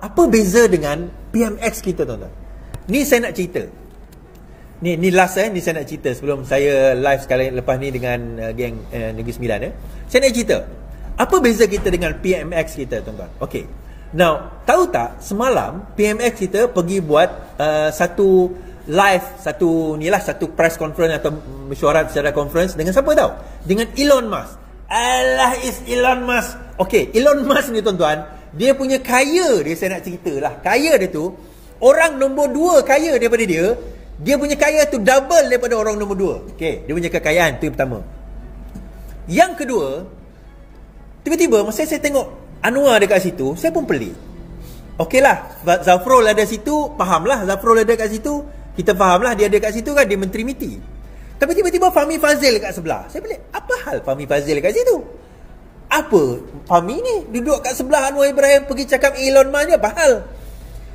Apa beza dengan PMX kita, tuan-tuan? Ni saya nak cerita. Ni last ni saya nak cerita sebelum saya live sekali lepas ni dengan geng Negeri Sembilan. Saya nak cerita. Apa beza kita dengan PMX kita, tuan-tuan? Okey. Now, tahu tak semalam PMX kita pergi buat satu live, satu press conference atau mesyuarat secara conference dengan siapa tahu? Dengan Elon Musk. Alah, is Elon Musk. Okey, Elon Musk ni, tuan-tuan, dia punya kaya dia, saya nak cerita lah. Kaya dia tu, orang nombor 2 kaya daripada dia. Dia punya kaya tu double daripada orang nombor 2. Okey, dia punya kekayaan tu yang pertama. Yang kedua, tiba-tiba masa saya tengok Anwar dekat situ, saya pun pelik. Okeylah, Zafrul ada situ, fahamlah Zafrul ada kat situ. Kita fahamlah dia ada kat situ kan, dia Menteri MITI. Tapi tiba-tiba Fahmi Fadzil kat sebelah. Saya pelik, apa hal Fahmi Fadzil kat situ? Apa Fahmi ni duduk kat sebelah Anwar Ibrahim pergi cakap Elon Musk ni, apa hal?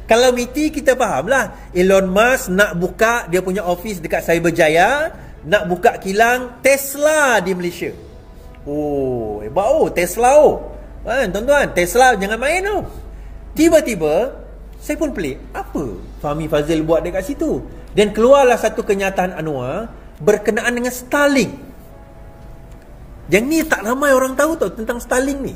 Kalau MITI kita fahamlah, Elon Musk nak buka dia punya office dekat Cyberjaya, nak buka kilang Tesla di Malaysia. Oh, hebat Tesla tuan-tuan, Tesla jangan main Tiba-tiba saya pun pelik, apa Fahmi Fadzil buat dekat situ? Dan keluarlah satu kenyataan Anwar berkenaan dengan Starlink. Yang ni tak ramai orang tahu tau tentang Starlink ni.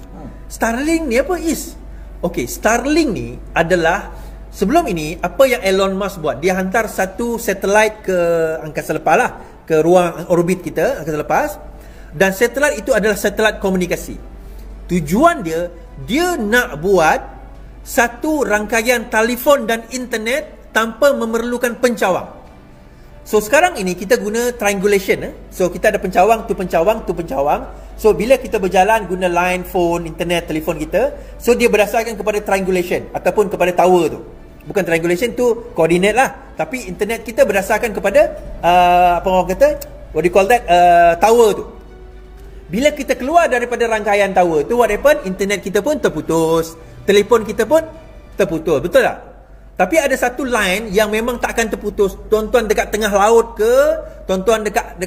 Starlink ni apa is? Okey, Starlink ni adalah, sebelum ini apa yang Elon Musk buat, dia hantar satu satelit ke angkasa lepas lah, ke ruang orbit kita, angkasa lepas. Dan satelit itu adalah satelit komunikasi. Tujuan dia nak buat satu rangkaian telefon dan internet tanpa memerlukan pencawang. So sekarang ini kita guna triangulation. So kita ada pencawang, tu pencawang, tu pencawang. So bila kita berjalan guna line, phone, internet, telefon kita, so dia berdasarkan kepada triangulation ataupun kepada tower tu. Bukan triangulation tu koordinat lah, tapi internet kita berdasarkan kepada apa orang kata, what do you call that, tower tu. Bila kita keluar daripada rangkaian tower tu, what happen? Internet kita pun terputus, telefon kita pun terputus, betul tak? Tapi ada satu line yang memang tak akan terputus. Tuan-tuan dekat tengah laut ke, tuan-tuan dekat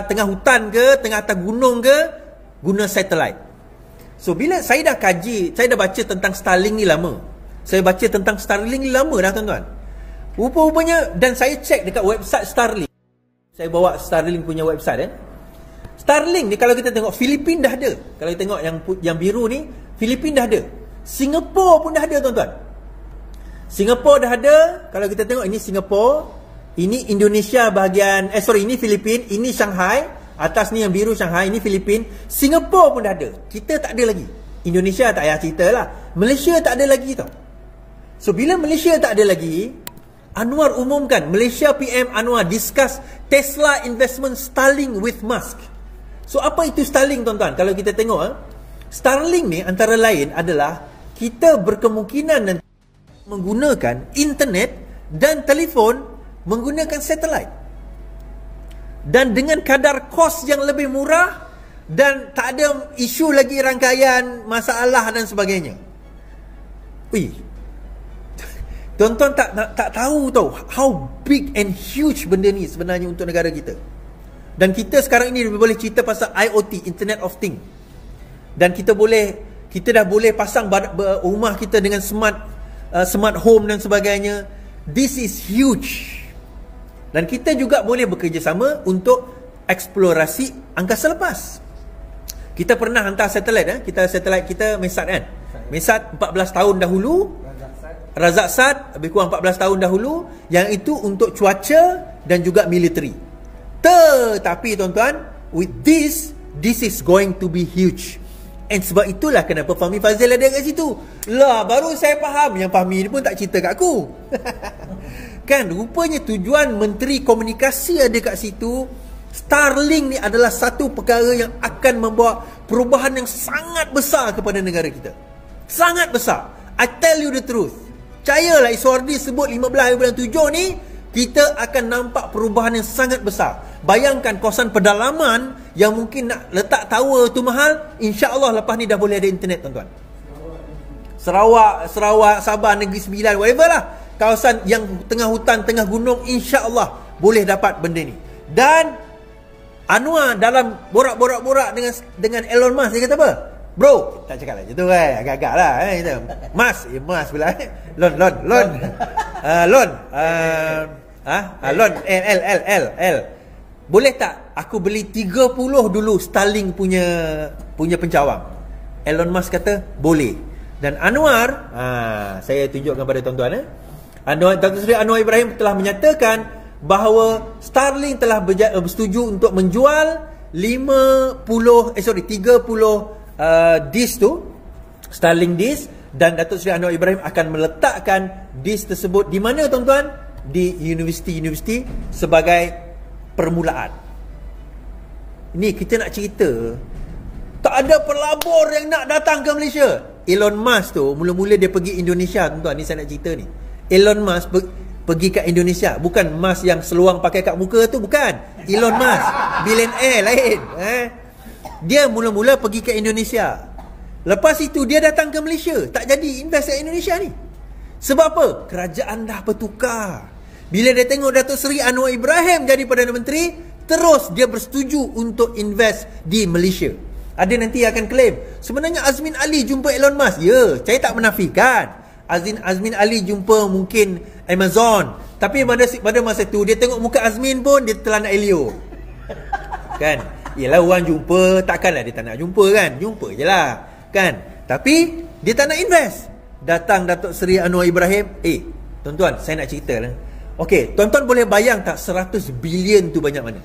tengah hutan ke, tengah atas gunung ke, guna satelit. So bila saya dah kaji, saya dah baca tentang Starlink ni lama. Saya baca tentang Starlink ni lama dah, tuan-tuan. Rupa-rupanya, dan saya cek dekat website Starlink. Saya bawa Starlink punya website Starlink ni kalau kita tengok, Filipina dah ada. Kalau kita tengok yang biru ni, Filipina dah ada. Singapura pun dah ada, tuan-tuan. Singapura dah ada. Kalau kita tengok, ini Singapura, ini Indonesia bahagian, ini Filipina, ini Shanghai. Atas ni yang biru Shanghai, ini Filipina. Singapura pun dah ada. Kita tak ada lagi. Indonesia tak payah cerita lah. Malaysia tak ada lagi tau. So bila Malaysia tak ada lagi, Anwar umumkan, Malaysia PM Anwar discuss Tesla investment Starlink with Musk. So apa itu Starlink, tuan-tuan? Kalau kita tengok Starlink ni antara lain adalah kita berkemungkinan nanti menggunakan internet dan telefon menggunakan satelit. Dan dengan kadar kos yang lebih murah dan tak ada isu lagi rangkaian masalah dan sebagainya. Tuan-tuan tak tahu tau how big and huge benda ni sebenarnya untuk negara kita. Dan kita sekarang ini boleh cerita pasal IoT, Internet of Things. Dan kita dah boleh pasang rumah kita dengan smart home dan sebagainya. This is huge. Dan kita juga boleh bekerjasama untuk eksplorasi angkasa lepas. Kita pernah hantar satelit satelit kita Mesat kan. Mesat 14 tahun dahulu, Razaksat lebih kurang 14 tahun dahulu, yang itu untuk cuaca dan juga military. Tetapi tuan-tuan, with this is going to be huge. And sebab itulah kenapa Fahmi Fadzil ada kat situ. Lah, baru saya faham. Yang Fahmi ni pun tak cerita kat aku. Kan, rupanya tujuan Menteri Komunikasi ada kat situ. Starlink ni adalah satu perkara yang akan membawa perubahan yang sangat besar kepada negara kita. Sangat besar. I tell you the truth. Percayalah, Iswardi sebut 15/7 ni, kita akan nampak perubahan yang sangat besar. Bayangkan kawasan pedalaman yang mungkin nak letak tower tu mahal, insya-Allah lepas ni dah boleh ada internet, tuan-tuan. Sarawak, Sabah, Negeri Sembilan, whatever lah. Kawasan yang tengah hutan, tengah gunung, insya-Allah boleh dapat benda ni. Dan Anwar dalam borak-borak dengan Elon Musk, dia kata apa? Bro, tak cakap lah macam tu kan, agak-agak lah kita. Mas, mas pula Lon Lon, L. Boleh tak aku beli 30 dulu Starlink punya pencawang? Elon Musk kata boleh. Dan Anwar, saya tunjukkan pada tuan-tuan, Datuk Seri Anwar Ibrahim telah menyatakan bahawa Starlink telah bersetuju untuk menjual 30 disk tu, Starlink disk, dan Datuk Seri Anwar Ibrahim akan meletakkan disk tersebut di mana tuan-tuan? Di universiti-universiti sebagai permulaan. Ini kita nak cerita, tak ada pelabur yang nak datang ke Malaysia. Elon Musk tu mula-mula dia pergi Indonesia, tuan-tuan, ni saya nak cerita ni. Elon Musk pergi ke Indonesia, bukan Musk yang seluang pakai kat muka tu, bukan. Elon Musk billionaire lain. Dia mula-mula pergi ke Indonesia. Lepas itu dia datang ke Malaysia, tak jadi invest kat Indonesia ni. Sebab apa? Kerajaan dah bertukar. Bila dia tengok Datuk Seri Anwar Ibrahim jadi Perdana Menteri, terus dia bersetuju untuk invest di Malaysia. Ada nanti akan claim, sebenarnya Azmin Ali jumpa Elon Musk. Ya, saya tak menafikan Azmin Ali jumpa mungkin Amazon, tapi pada masa tu dia tengok muka Azmin pun dia telah nak elio. Kan? Yelah, orang jumpa, takkanlah dia tak nak jumpa kan? Jumpa je lah kan? Tapi dia tak nak invest. Datang Datuk Seri Anwar Ibrahim, tuan-tuan, saya nak cerita lah. Okey, tuan-tuan boleh bayang tak 100 bilion tu banyak mana?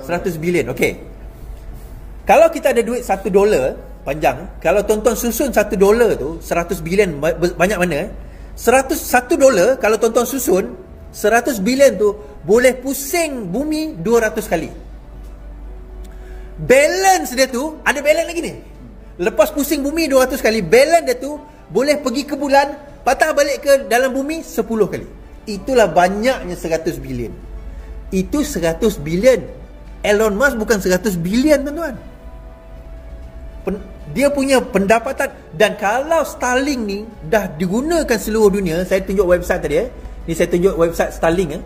100 bilion, okey. Kalau kita ada duit $1 panjang, kalau tuan-tuan susun $1 tu 100 bilion banyak mana? $100 kalau tuan-tuan susun 100 bilion tu boleh pusing bumi 200 kali. Balance dia tu, ada balance lagi ni. Lepas pusing bumi 200 kali, balance dia tu boleh pergi ke bulan, patah balik ke dalam bumi 10 kali. Itulah banyaknya 100 bilion. Itu 100 bilion. Elon Musk bukan 100 bilion, tuan-tuan. Dia punya pendapatan. Dan kalau Starlink ni dah digunakan seluruh dunia, saya tunjuk website tadi ni saya tunjuk website Starlink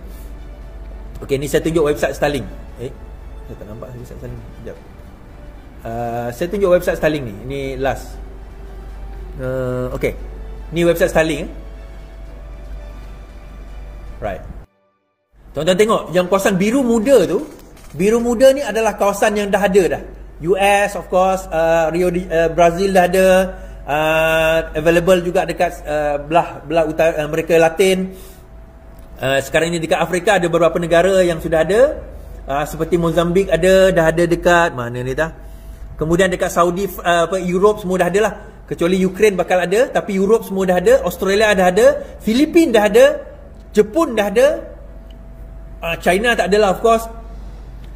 Okey, ni saya tunjuk website Starlink. Saya tak nampak website Starlink. Sekejap. Saya tunjuk website Starlink ni. Ini last. Okey. Ni website Starlink. Right. Tuan-tuan tengok, yang kawasan biru muda tu, biru muda ni adalah kawasan yang dah ada dah. US of course, Brazil dah ada, available juga dekat belah utara Amerika Latin. Sekarang ini dekat Afrika ada beberapa negara yang sudah ada, seperti Mozambik dah ada dekat mana ni dah. Kemudian dekat Saudi, Europe semua dah ada lah. Kecuali Ukraine bakal ada, tapi Europe semua dah ada, Australia dah ada, Filipina dah ada, Jepun dah ada, China tak adalah of course,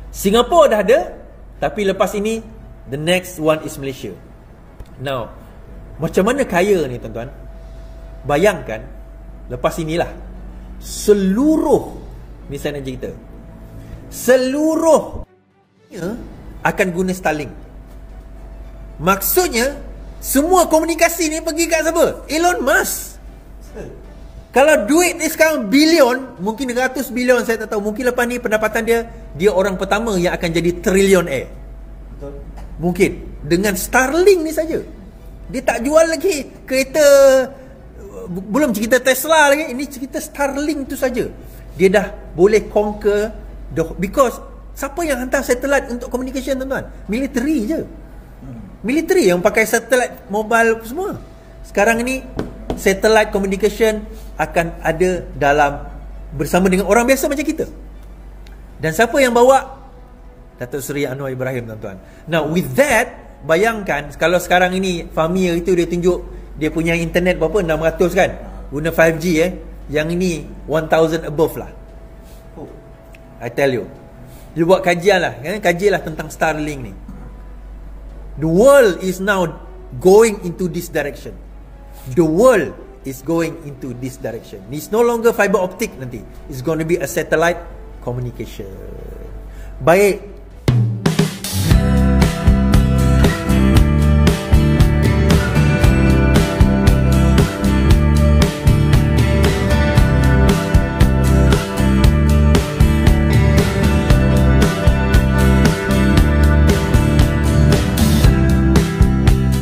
Singapore dah ada. Tapi lepas ini, the next one is Malaysia. Now, macam mana kaya ni tuan-tuan? Bayangkan, lepas inilah seluruh, ni saya nak cerita, seluruh akan guna Starlink. Maksudnya semua komunikasi ni pergi kat siapa? Elon Musk. Kalau duit ni sekarang bilion, mungkin ratus bilion, saya tak tahu. Mungkin lepas ni pendapatan dia orang pertama yang akan jadi trillionaire. Mungkin dengan Starlink ni saja. Dia tak jual lagi kereta, belum cerita Tesla lagi, ini cerita Starlink tu saja. Dia dah boleh conquer because siapa yang hantar satellite untuk communication, tuan-tuan? Military je. Military yang pakai satellite mobile semua. Sekarang ni satellite communication akan ada bersama dengan orang biasa macam kita. Dan siapa yang bawa? Datuk Seri Anwar Ibrahim, tuan-tuan. Now with that, bayangkan kalau sekarang ini Fahmi itu dia tunjuk dia punya internet berapa, 600 kan, guna 5G yang ini 1000 above lah. I tell you, you buat kajian lah, kajilah tentang Starlink ni. The world is now going into this direction. The world is going into this direction. It's no longer fiber optic nanti. It's going to be a satellite communication. Baik,